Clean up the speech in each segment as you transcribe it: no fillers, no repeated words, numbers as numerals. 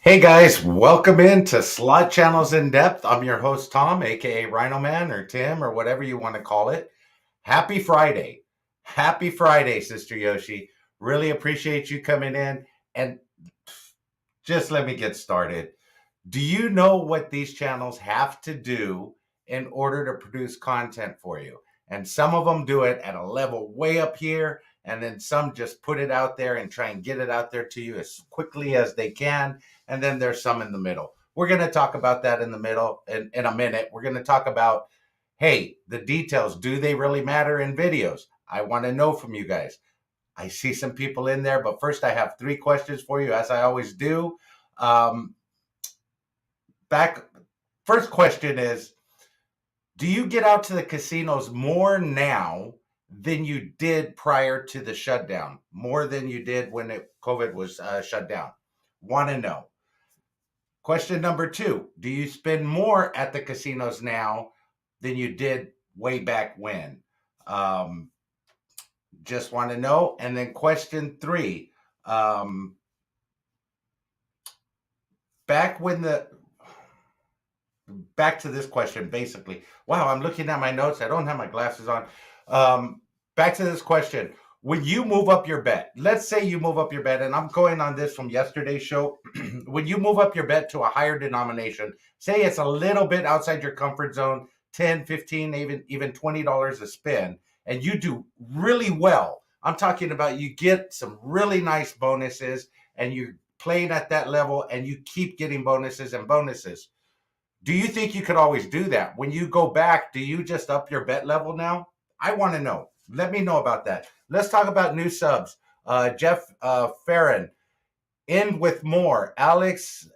Hey guys, welcome into Slot Channels in Depth. I'm your host Tom, aka RhinoMan or Tim or whatever you want to call it. Happy Friday. Happy Friday, Sister Yoshi. Really appreciate you coming in. And just let me get started. Do you know what these channels have to do in order to produce content for you? And some of them do it at a level way up here, and then some just put it out there and try and get it out there to you as quickly as they can. And then there's some in the middle. We're going to talk about that in the middle in a minute. We're going to talk about, hey, the details. Do they really matter in videos? I want to know from you guys. I see some people in there, but first I have 3 questions for you, as I always do. Um, back First question is, do you get out to the casinos more now than you did prior to the shutdown? More than you did when COVID was shut down? Want to know. Question number 2, do you spend more at the casinos now than you did way back when? Um, just want to know. And then question 3, um, back when the back to this question, basically. Wow, I'm looking at my notes. I don't have my glasses on. Back to this question. When you move up your bet, let's say you move up your bet, and I'm going on this from yesterday's show. When you move up your bet to a higher denomination, say it's a little bit outside your comfort zone, 10, 15, even $20 a spin, and you do really well. I'm talking about you get some really nice bonuses, and you're playing at that level, and you keep getting bonuses and bonuses. Do you think you could always do that? When you go back, do you just up your bet level now? I want to know. Let me know about that. Let's talk about new subs. Jeff Farron, in with more. Alex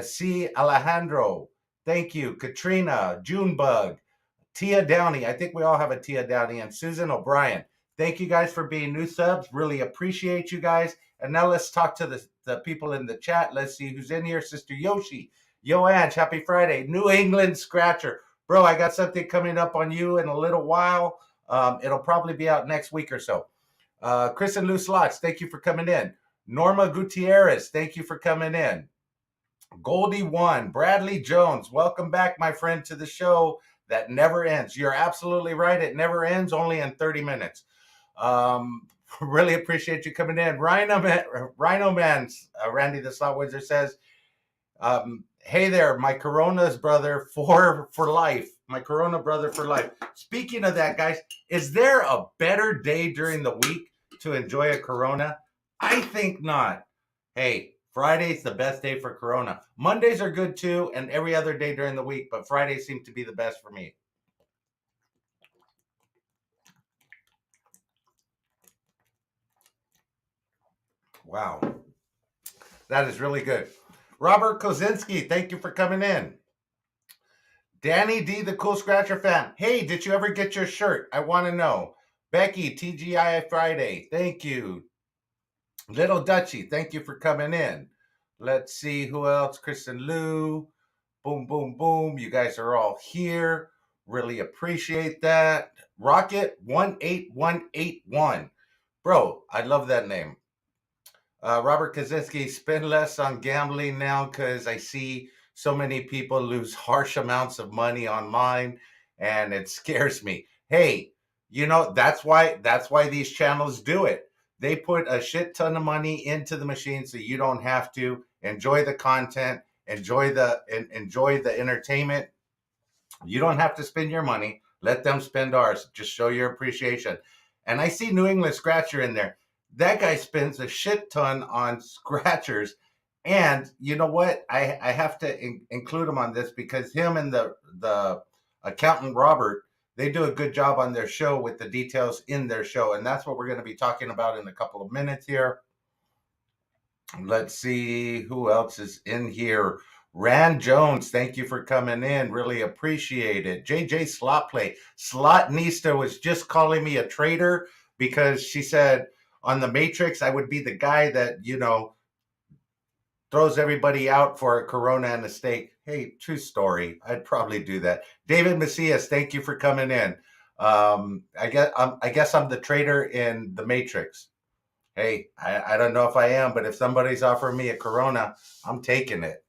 C. Alejandro, thank you. Katrina, Junebug, Tia Downey. I think we all have a Tia Downey, and Susan O'Brien. Thank you guys for being new subs. Really appreciate you guys. And now let's talk to the people in the chat. Let's see who's in here. Sister Yoshi. Yo, Ange, happy Friday. New England Scratcher. Bro, I got something coming up on you in a little while. It'll probably be out next week or so. Chris and Lou Slots, thank you for coming in. Norma Gutierrez, thank you for coming in. Goldie One, Bradley Jones, welcome back, my friend, to the show that never ends. You're absolutely right. It never ends, only in 30 minutes. Really appreciate you coming in. RhinoMan, Randy the Slot Wizard says, hey there, my Corona's brother for life. My Corona brother for life. Speaking of that, guys, is there a better day during the week to enjoy a Corona? I think not. Hey, Friday's the best day for Corona. Mondays are good too, and every other day during the week, but Fridays seem to be the best for me. Wow. That is really good. Robert Kozinski, thank you for coming in. Danny D, the Cool Scratcher fan. Hey, did you ever get your shirt? I want to know. Becky, TGI Friday, thank you. Little Dutchie, thank you for coming in. Let's see who else. Kristen Lou, boom, boom, boom. You guys are all here. Really appreciate that. Rocket 18181. Bro, I love that name. Robert Kaczynski, spend less on gambling now because I see so many people lose harsh amounts of money online, and it scares me. Hey, that's why these channels do it. They put a shit ton of money into the machine so you don't have to enjoy the content, enjoy the entertainment. You don't have to spend your money. Let them spend ours. Just show your appreciation. And I see New England Scratcher in there. That guy spends a shit ton on scratchers. And you know what? I have to include him on this because him and the accountant Robert, they do a good job on their show with the details in their show. And that's what we're going to be talking about in a couple of minutes here. Let's see who else is in here. Rand Jones, thank you for coming in. Really appreciate it. JJ Slot Play. Slotnista was just calling me a traitor because she said on the Matrix I would be the guy that, throws everybody out for a Corona and a steak. Hey, true story. I'd probably do that. David Macias, thank you for coming in. I guess I'm the traitor in the Matrix. Hey, I don't know if I am, but if somebody's offering me a Corona, I'm taking it.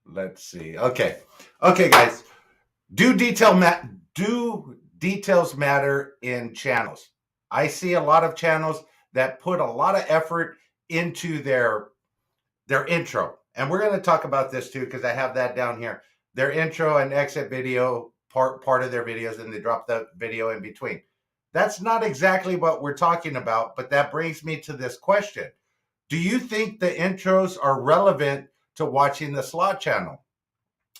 Let's see. Okay. Okay, guys. Do details matter in channels? I see a lot of channels that put a lot of effort into their intro. And we're going to talk about this too, because I have that down here. Their intro and exit video, part of their videos, and they drop the video in between. That's not exactly what we're talking about, but that brings me to this question. Do you think the intros are relevant to watching the slot channel?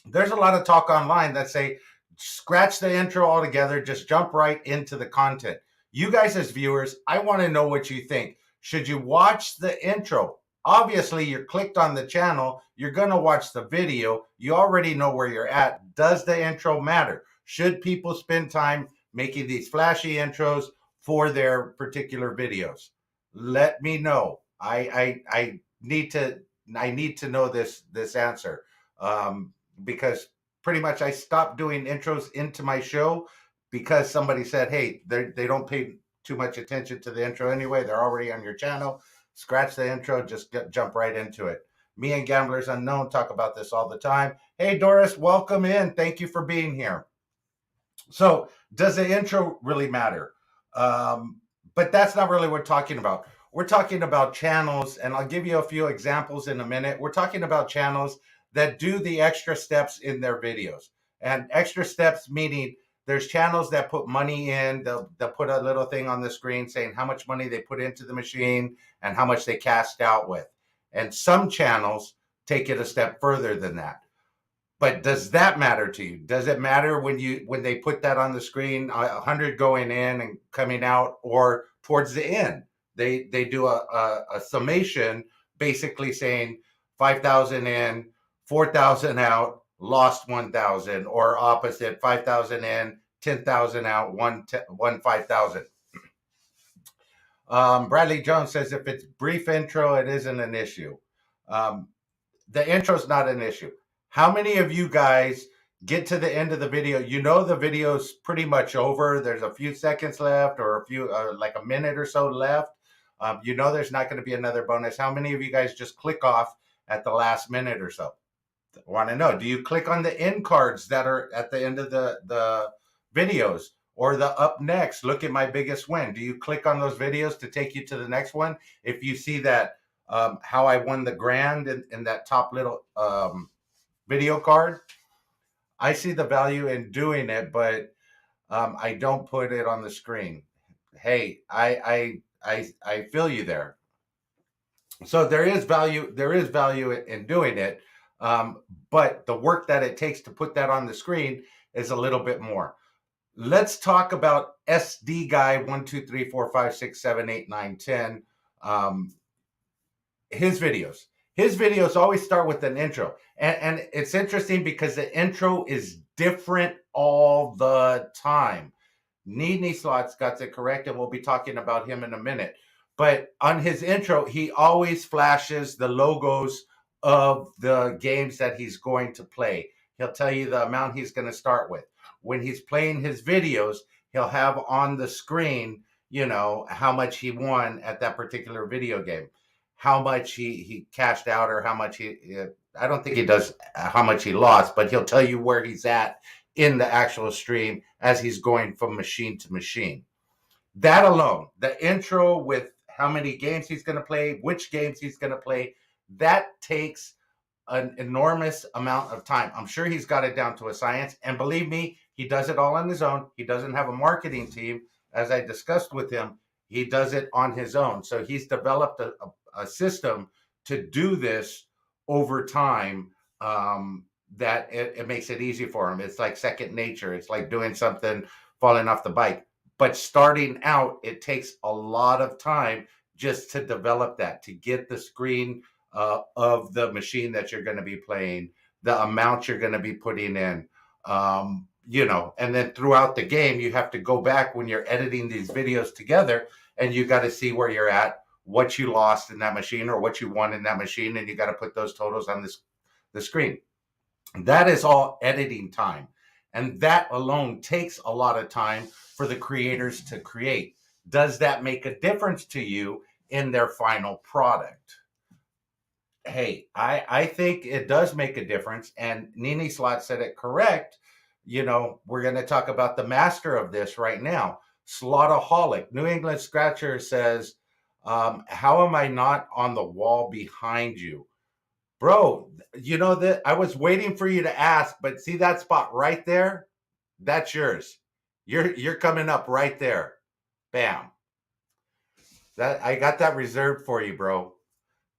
There's a lot of talk online that say scratch the intro altogether, just jump right into the content. You guys as viewers, I want to know what you think. Should you watch the intro? Obviously, you're clicked on the channel, you're going to watch the video, you already know where you're at. Does the intro matter? Should people spend time making these flashy intros for their particular videos? Let me know. I need to know this answer. Because pretty much I stopped doing intros into my show because somebody said, hey, they don't pay too much attention to the intro anyway. They're already on your channel. Scratch the intro, just jump right into it. Me and Gamblers Unknown talk about this all the time. Hey, Doris, welcome in. Thank you for being here. So, does the intro really matter? But that's not really what we're talking about. We're talking about channels, and I'll give you a few examples in a minute. We're talking about channels that do the extra steps in their videos. And extra steps meaning there's channels that put money in, they'll put a little thing on the screen saying how much money they put into the machine and how much they cashed out with. And some channels take it a step further than that. But does that matter to you? Does it matter when they put that on the screen, 100 going in and coming out, or towards the end they do a summation, basically saying 5,000 in, 4,000 out, lost 1,000, or opposite 5,000 in, 10,000 out, one 5,000. Bradley Jones says if it's brief intro, it isn't an issue. Um, the intro is not an issue. How many of you guys get to the end of the video? You know the video's pretty much over. There's a few seconds left, or a few, like a minute or so left. You know there's not going to be another bonus. How many of you guys just click off at the last minute or so? Want to know? Do you click on the end cards that are at the end of the videos, or the up next? Look at my biggest win. Do you click on those videos to take you to the next one? If you see that how I won the grand in that top little video card, I see the value in doing it, but I don't put it on the screen. Hey, I feel you there. So there is value. There is value in doing it, but the work that it takes to put that on the screen is a little bit more. Let's talk about SD guy 1, 2, 3, 4, 5, 6, 7, 8, 9, 10. His videos always start with an intro, and it's interesting because the intro is different all the time. Needney Slots got it correct, and we'll be talking about him in a minute. But on his intro, he always flashes the logos of the games that he's going to play. He'll tell you the amount he's going to start with. When he's playing his videos, he'll have on the screen, you know, how much he won at that particular video game, how much he cashed out, or how much I don't think he does how much he lost, but he'll tell you where he's at in the actual stream as he's going from machine to machine. That alone, the intro with how many games he's going to play, which games he's going to play, that takes an enormous amount of time. I'm sure he's got it down to a science. And believe me, he does it all on his own. He doesn't have a marketing team. As I discussed with him, he does it on his own. So he's developed a system to do this over time, that it makes it easy for him. It's like second nature. It's like doing something, falling off the bike. But starting out, it takes a lot of time just to develop that, to get the screen of the machine that you're going to be playing, the amount you're going to be putting in, you know, and then throughout the game, you have to go back when you're editing these videos together, and you got to see where you're at, what you lost in that machine or what you won in that machine, and you got to put those totals on the screen. That is all editing time. And that alone takes a lot of time for the creators to create. Does that make a difference to you in their final product? Hey, I think it does make a difference. And Nini Slot said it correct. We're going to talk about the master of this right now. Slotaholic, New England Scratcher says, how am I not on the wall behind you? Bro, you know that I was waiting for you to ask, but see that spot right there? That's yours. You're coming up right there. Bam. That I got that reserved for you, bro.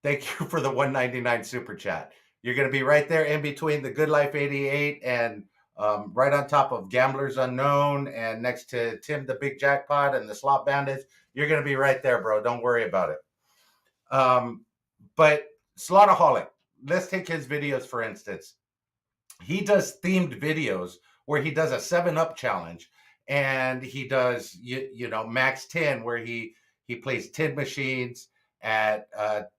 Thank you for the 199 super chat. You're going to be right there in between the Good Life 88 and right on top of Gamblers Unknown and next to Tim the Big Jackpot and the Slot Bandits. You're going to be right there, bro. Don't worry about it. But Slotaholic, let's take his videos for instance. He does themed videos where he does a 7-Up challenge, and he does max 10 where he plays 10 machines at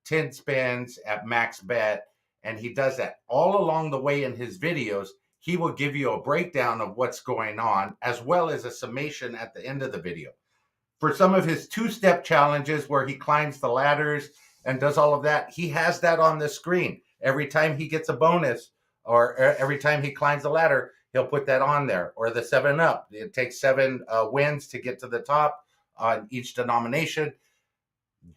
10 spins at max bet, and he does that all along the way in his videos. He will give you a breakdown of what's going on as well as a summation at the end of the video. For some of his 2-step challenges where he climbs the ladders and does all of that, he has that on the screen. Every time he gets a bonus or every time he climbs the ladder, he'll put that on there. Or the 7-Up. It takes 7 wins to get to the top on each denomination.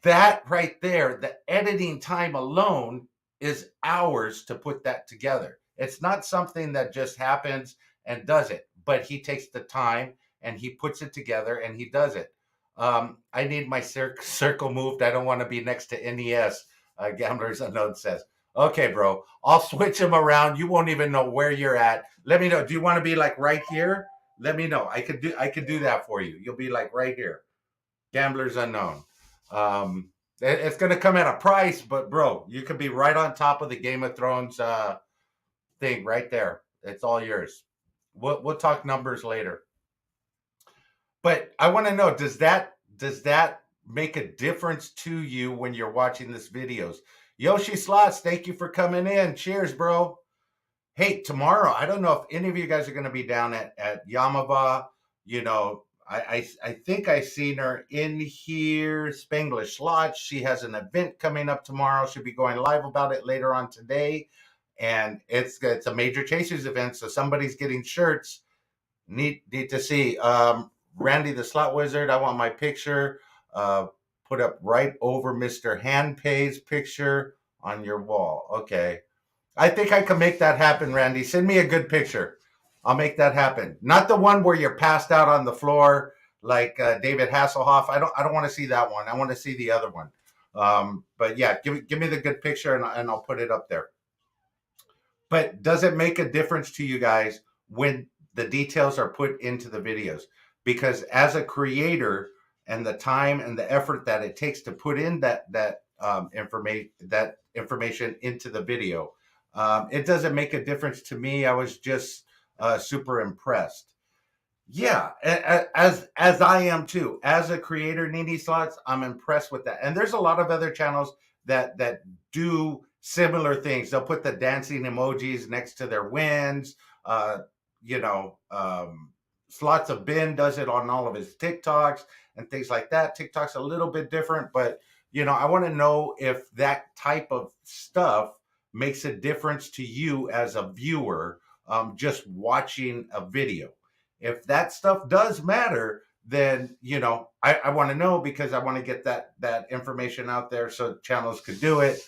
That right there, the editing time alone is hours to put that together. It's not something that just happens and does it, but he takes the time and he puts it together and he does it. I need my circle moved. I don't want to be next to NES. Gamblers Unknown says, okay, bro, I'll switch them around. You won't even know where you're at. Let me know. Do you want to be like right here? Let me know. I could do that for you. You'll be like right here. Gamblers Unknown. It's going to come at a price, but bro, you could be right on top of the Game of Thrones thing right there. It's all yours. We'll talk numbers later. But I want to know, does that make a difference to you when you're watching this videos? Yoshi Slots, thank you for coming in. Cheers, bro. Hey, tomorrow, I don't know if any of you guys are going to be down at Yamava. I think I seen her in here, Spanglish Slots. She has an event coming up tomorrow. She'll be going live about it later on today. And it's a Major Chasers event, so somebody's getting shirts. Need to see. Randy the Slot Wizard, I want my picture put up right over Mr. Handpay's picture on your wall. Okay. I think I can make that happen, Randy. Send me a good picture. I'll make that happen. Not the one where you're passed out on the floor like David Hasselhoff. I don't want to see that one. I want to see the other one. But yeah, give me the good picture and I'll put it up there. But does it make a difference to you guys when the details are put into the videos? Because as a creator and the time and the effort that it takes to put in that information into the video, it doesn't make a difference to me. I was just super impressed. Yeah, as I am too. As a creator, Nini Slots, I'm impressed with that. And there's a lot of other channels that do similar things. They'll put the dancing emojis next to their wins. Slots of Ben does it on all of his TikToks and things like that. TikTok's a little bit different, but I want to know if that type of stuff makes a difference to you as a viewer, just watching a video. If that stuff does matter, then I want to know, because I want to get that information out there so channels could do it.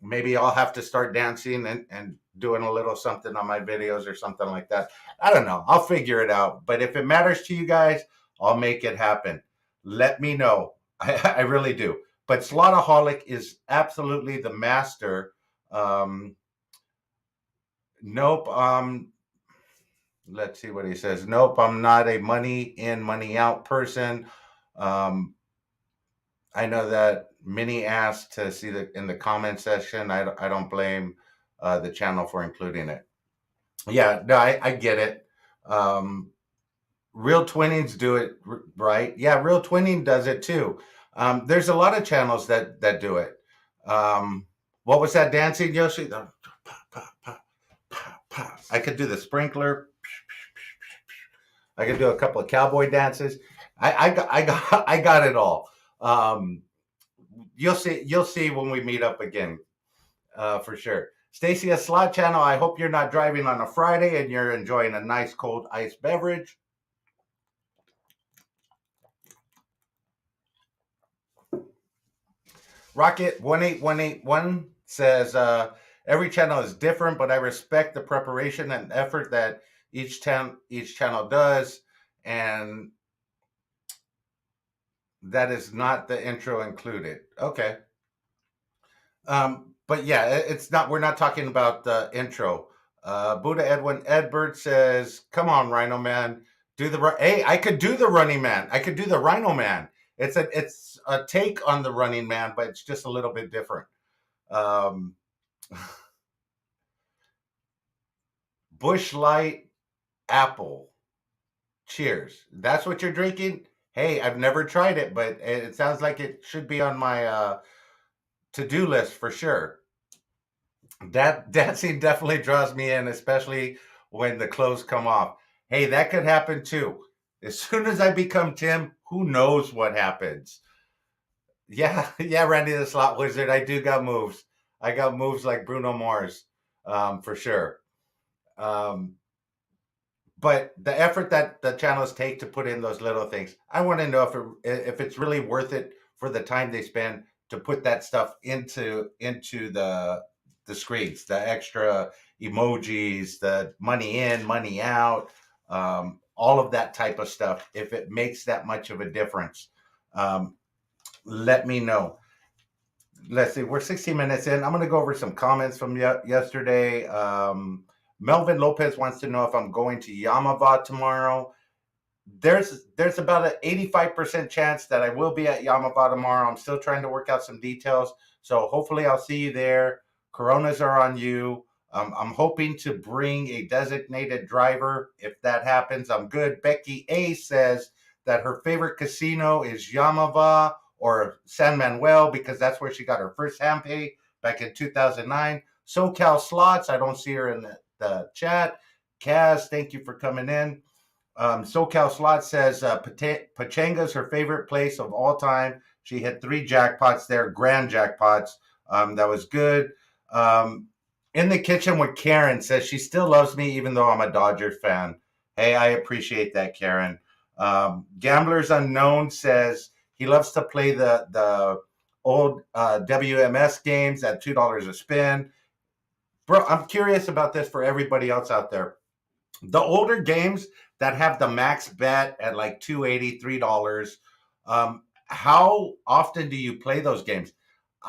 Maybe I'll have to start dancing and doing a little something on my videos or something like that. I don't know. I'll figure it out. But if it matters to you guys, I'll make it happen. Let me know. I really do. But Slotaholic is absolutely the master. Nope. Let's see what he says. Nope, I'm not a money in, money out person. I know that Minnie asked to see in the comment section. I don't blame the channel for including it. Yeah, no, I get it. Real Twinnings do it right. Yeah, Real Twinning does it too. There's a lot of channels that do it. What was that dancing, Yoshi? I could do the sprinkler. I could do a couple of cowboy dances. I got it all. Um, you'll see when we meet up again, for sure. Stacy, a slot channel. I hope you're not driving on a Friday and you're enjoying a nice cold iced beverage. Rocket 18181 says every channel is different, but I respect the preparation and effort that each channel does, and that is not the intro included. Okay. But yeah, it's not. We're not talking about the intro. Buddha Edwin Edbert says, "Come on, Rhino Man, do the hey. I could do the Running Man. I could do the Rhino Man. It's a take on the Running Man, but it's just a little bit different." Um, Bush Light Apple. Cheers. That's what you're drinking. Hey, I've never tried it, but it sounds like it should be on my to-do list for sure. That dancing definitely draws me in, especially when the clothes come off. Hey, that could happen too. As soon as I become Tim, who knows what happens? Yeah, yeah, Randy the Slot Wizard. I do got moves. I got moves like Bruno Mars, for sure. Um, but the effort that the channels take to put in those little things, I want to know if it's really worth it for the time they spend to put that stuff into the screens, the extra emojis, the money in, money out, all of that type of stuff. If it makes that much of a difference, um, let me know. Let's see, we're 16 minutes in. I'm going to go over some comments from yesterday. Melvin Lopez wants to know if I'm going to Yamava tomorrow. There's about an 85% chance that I will be at Yamava tomorrow. I'm still trying to work out some details, so hopefully I'll see you there. Coronas are on you. I'm hoping to bring a designated driver. If that happens, I'm good. Becky A says that her favorite casino is Yamava or San Manuel because that's where she got her first hand pay back in 2009. SoCal Slots, I don't see her in the chat. Kaz, thank you for coming in. SoCal Slot says Pachanga's her favorite place of all time. She hit 3 jackpots there, grand jackpots. That was good. Um, in the kitchen with Karen says she still loves me even though I'm a Dodgers fan. Hey, I appreciate that, Karen. Gamblers Unknown says he loves to play the old WMS games at $2 a spin. Bro, I'm curious about this for everybody else out there. The older games that have the max bet at like 280, $3, how often do you play those games?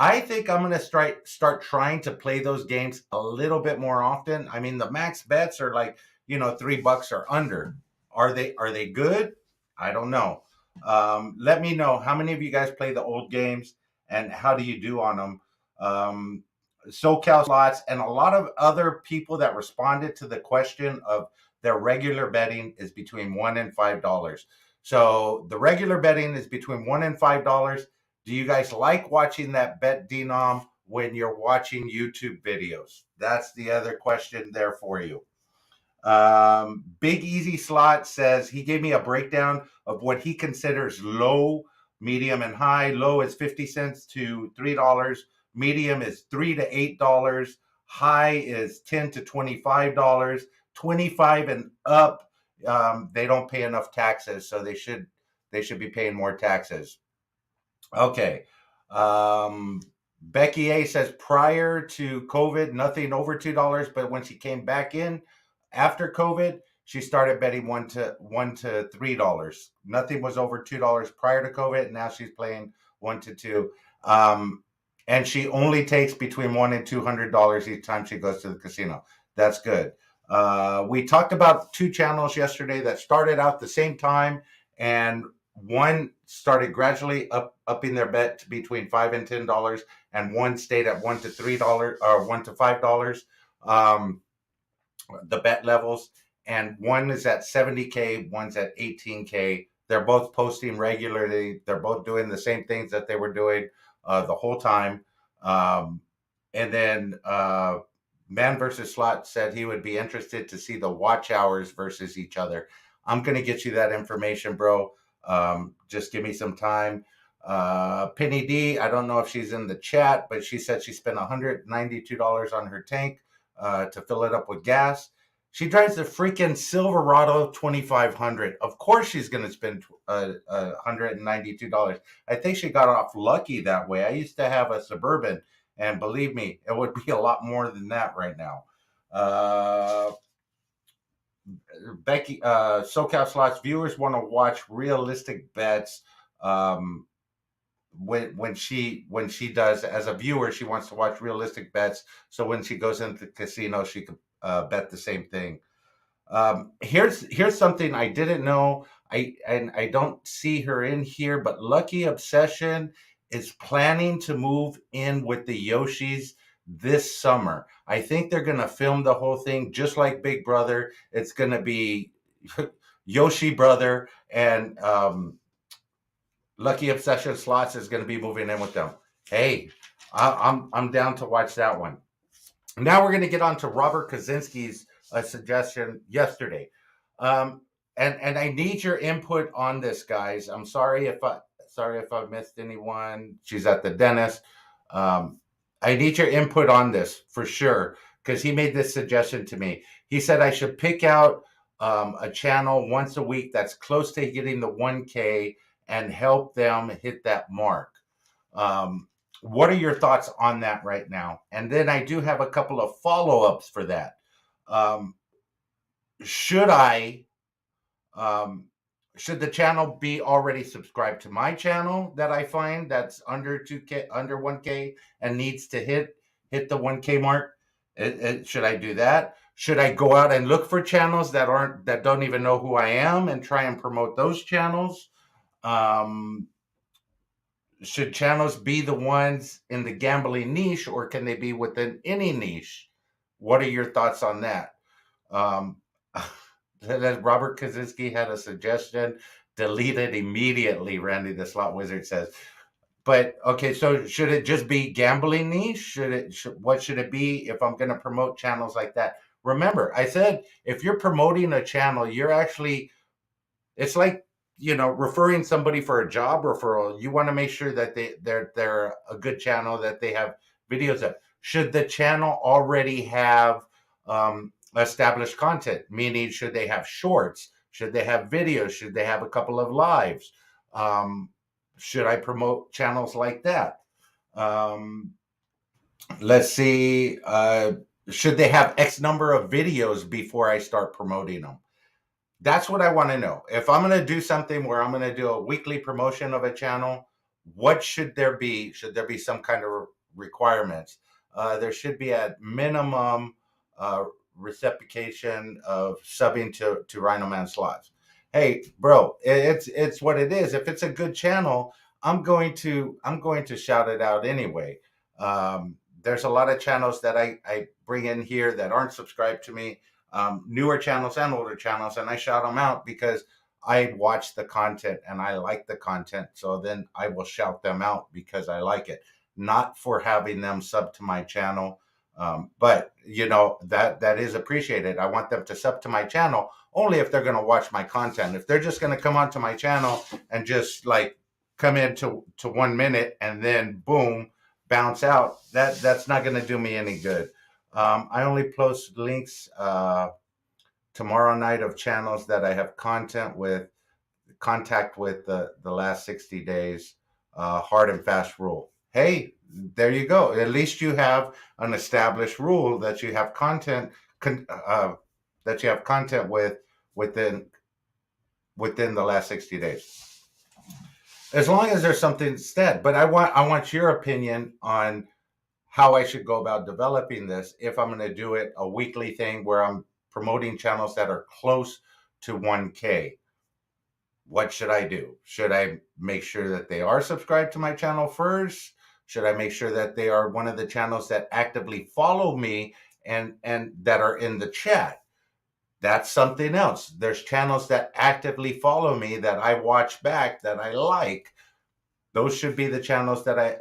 I think I'm going to start trying to play those games a little bit more often. I mean, the max bets are like, $3 or under. Are they good? I don't know. Let me know how many of you guys play the old games and how do you do on them. SoCal Slots and a lot of other people that responded to the question of their regular betting is between $1 and $5. So the regular betting is between $1 and $5. Do you guys like watching that bet denom when you're watching YouTube videos? That's the other question there for you. Big Easy Slot says he gave me a breakdown of what he considers low, medium, and high. Low is 50 cents to $3. Medium is $3 to $8. High is $10 to $25. 25 and up, they don't pay enough taxes, so they should be paying more taxes. Okay. Becky A says prior to COVID, nothing over $2, but when she came back in after COVID, she started betting $1 to $3. Nothing was over $2 prior to COVID, and now she's playing $1 to $2. And she only takes between $100 and $200 each time she goes to the casino. That's good. We talked about 2 channels yesterday that started out the same time, and one started gradually upping their bet to between $5 and $10, and one stayed at $1 to $3 or $1 to $5. The bet levels, and one is at 70K, one's at 18K. They're both posting regularly. They're both doing the same things that they were doing the whole time. And then Man versus Slot said he would be interested to see the watch hours versus each other. I'm going to get you that information, bro. Just give me some time. Penny D, I don't know if she's in the chat, but she said she spent $192 on her tank to fill it up with gas. She drives the freaking Silverado 2500. Of course, she's going to spend $192. I think she got off lucky that way. I used to have a Suburban, and believe me, it would be a lot more than that right now. Becky, SoCal Slots viewers want to watch realistic bets. When she does, as a viewer, she wants to watch realistic bets. So when she goes into the casino, she could bet the same thing. Here's something I didn't know. I don't see her in here, but Lucky Obsession is planning to move in with the Yoshis this summer. I think they're gonna film the whole thing just like Big Brother. It's gonna be Yoshi Brother, and Lucky Obsession Slots is gonna be moving in with them. Hey, I'm down to watch that one. Now we're going to get on to Robert Kaczynski's suggestion yesterday, and I need your input on this, guys. I'm sorry if I missed anyone. She's at the dentist. I need your input on this for sure, because he made this suggestion to me. He said I should pick out a channel once a week that's close to getting the 1K and help them hit that mark. What are your thoughts on that right now? And then I do have a couple of follow-ups for that. Should the channel be already subscribed to my channel that I find that's under 2K, under 1K, and needs to hit the 1K mark? Should I do that? Should I go out and look for channels that don't even know who I am and try and promote those channels? Should channels be the ones in the gambling niche, or can they be within any niche? What are your thoughts on that? Robert Kaczynski had a suggestion. Delete it immediately, Randy the Slot Wizard says. But okay, so should it just be gambling niche? What should it be if I'm going to promote channels like that? Remember, I said if you're promoting a channel, you're actually, it's like, referring somebody for a job referral. You want to make sure that they're a good channel, that they have videos of. Should the channel already have established content? Meaning, should they have shorts? Should they have videos? Should they have a couple of lives? Should I promote channels like that? Let's see. Should they have X number of videos before I start promoting them? That's what I want to know. If I'm going to do something where I'm going to do a weekly promotion of a channel, what should there be? Should there be some kind of requirements? There should be a minimum reciprocation of subbing to RhinoMan Slots. Hey, bro, it's what it is. If it's a good channel, I'm going to shout it out anyway. There's a lot of channels that I bring in here that aren't subscribed to me. Newer channels and older channels, and I shout them out because I watch the content and I like the content. So then I will shout them out because I like it, not for having them sub to my channel. But that is appreciated. I want them to sub to my channel only if they're going to watch my content. If they're just going to come onto my channel and just like come into 1 minute and then boom, bounce out, that's not going to do me any good. I only post links tomorrow night of channels that I have contact with the last 60 days. Hard and fast rule. Hey, there you go. At least you have an established rule that you have content with within the last 60 days. As long as there's something said. But I want your opinion on how I should go about developing this if I'm going to do it a weekly thing where I'm promoting channels that are close to 1K. What should I do? Should I make sure that they are subscribed to my channel first? Should I make sure that they are one of the channels that actively follow me and that are in the chat? That's something else. There's channels that actively follow me that I watch back that I like. Those should be the channels that I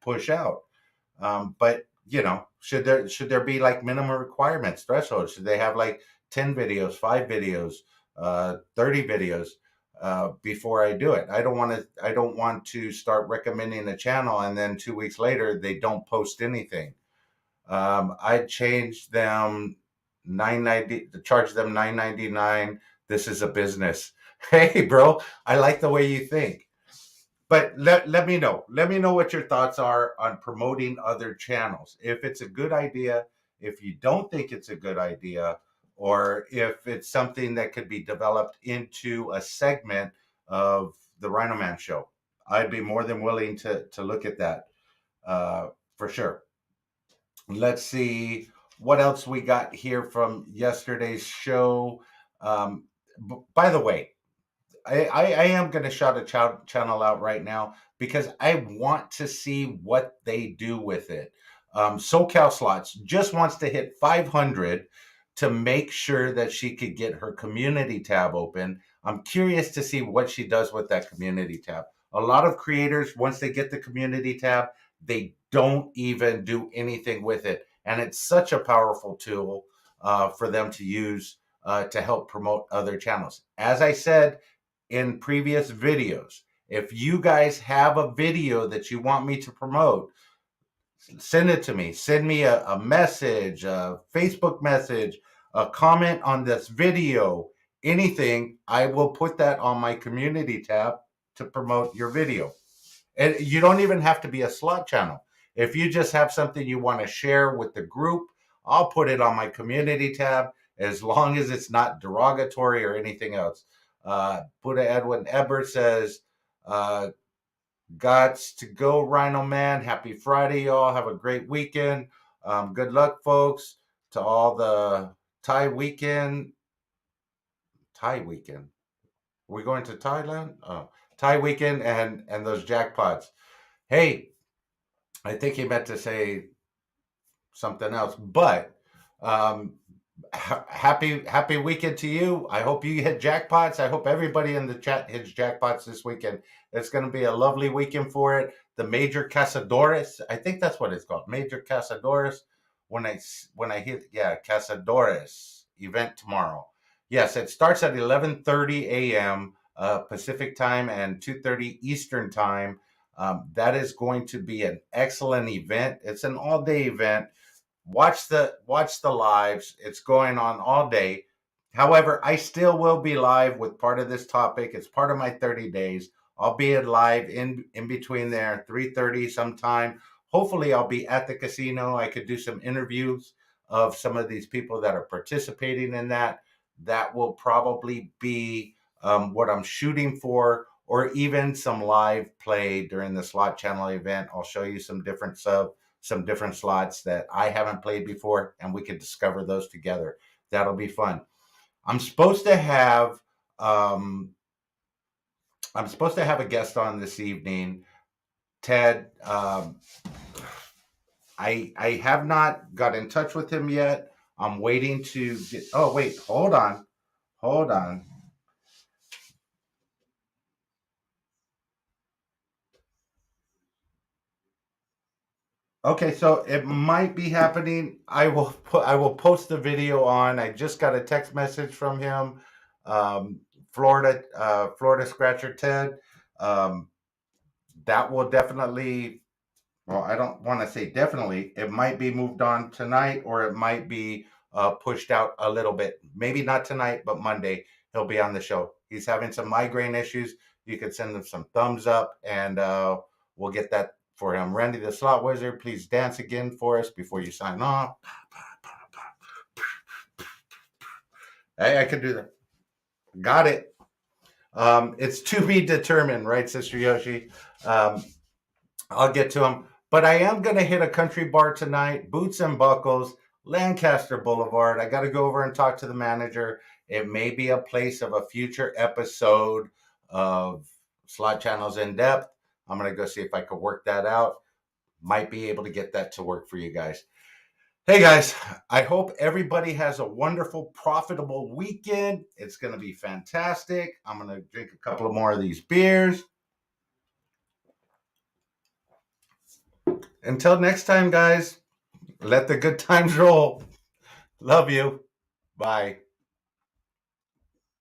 push out. But should there be like minimum requirements, thresholds? Should they have like 10 videos, 5 videos, 30 videos? before I do it. I don't want to start recommending a channel and then 2 weeks later they don't post anything. I changed them $9.90 to charge them $9.99. This is a business. Hey, bro, I like the way you think. But let me know. Let me know what your thoughts are on promoting other channels. If it's a good idea, if you don't think it's a good idea, or if it's something that could be developed into a segment of the RhinoMan show. I'd be more than willing to look at that for sure. Let's see what else we got here from yesterday's show. By the way, I am going to shout a channel out right now because I want to see what they do with it. SoCal Slots just wants to hit 500 to make sure that she could get her community tab open. I'm curious to see what she does with that community tab. A lot of creators, once they get the community tab, they don't even do anything with it. And it's such a powerful tool for them to use to help promote other channels. As I said in previous videos, if you guys have a video that you want me to promote, send it to me. Send me a message, a Facebook message, a comment on this video, anything. I will put that on my community tab to promote your video. And you don't even have to be a slot channel. If you just have something you want to share with the group, I'll put it on my community tab as long as it's not derogatory or anything else. Buddha Edwin Ebert says, Gots to go, Rhino Man. Happy Friday, y'all. Have a great weekend. Good luck, folks, to all the Thai weekend. We're going to Thailand? Oh, Thai weekend and those jackpots. Hey, I think he meant to say something else, but happy weekend to you. I hope you hit jackpots. I hope everybody in the chat hits jackpots this weekend. It's going to be a lovely weekend for it. The Major Cazadores, I think that's what it's called, Major Cazadores. When I hit, yeah, Cazadores event tomorrow. Yes, it starts at 11:30 a.m. Pacific time and 2:30 Eastern time. That is going to be an excellent event. It's an all-day event. Watch the lives. It's going on all day. However, I still will be live with part of this topic. It's part of my 30 days. I'll be live in between there, 3:30 sometime. Hopefully, I'll be at the casino. I could do some interviews of some of these people that are participating in that. That will probably be what I'm shooting for, or even some live play during the slot channel event. I'll show you some different slots that I haven't played before, and we could discover those together. That'll be fun. I'm supposed to have a guest on this evening, Ted. I have not got in touch with him yet. I'm waiting to get. Oh wait, hold on. Okay, so it might be happening. I will post the video on. I just got a text message from him, Florida Scratcher Ted. Um, that will definitely. Well, I don't want to say definitely. It might be moved on tonight, or it might be pushed out a little bit. Maybe not tonight, but Monday he'll be on the show. He's having some migraine issues. You could send him some thumbs up, and we'll get that for him. Randy the Slot Wizard, please dance again for us before you sign off. Hey, I could do that. Got it. It's to be determined, right, Sister Yoshi? I'll get to him. But I am going to hit a country bar tonight, Boots and Buckles, Lancaster Boulevard. I got to go over and talk to the manager. It may be a place of a future episode of Slot Channels in Depth. I'm going to go see if I could work that out. Might be able to get that to work for you guys. Hey guys, I hope everybody has a wonderful, profitable weekend. It's going to be fantastic. I'm going to drink a couple of more of these beers. Until next time, guys, let the good times roll. Love you. Bye.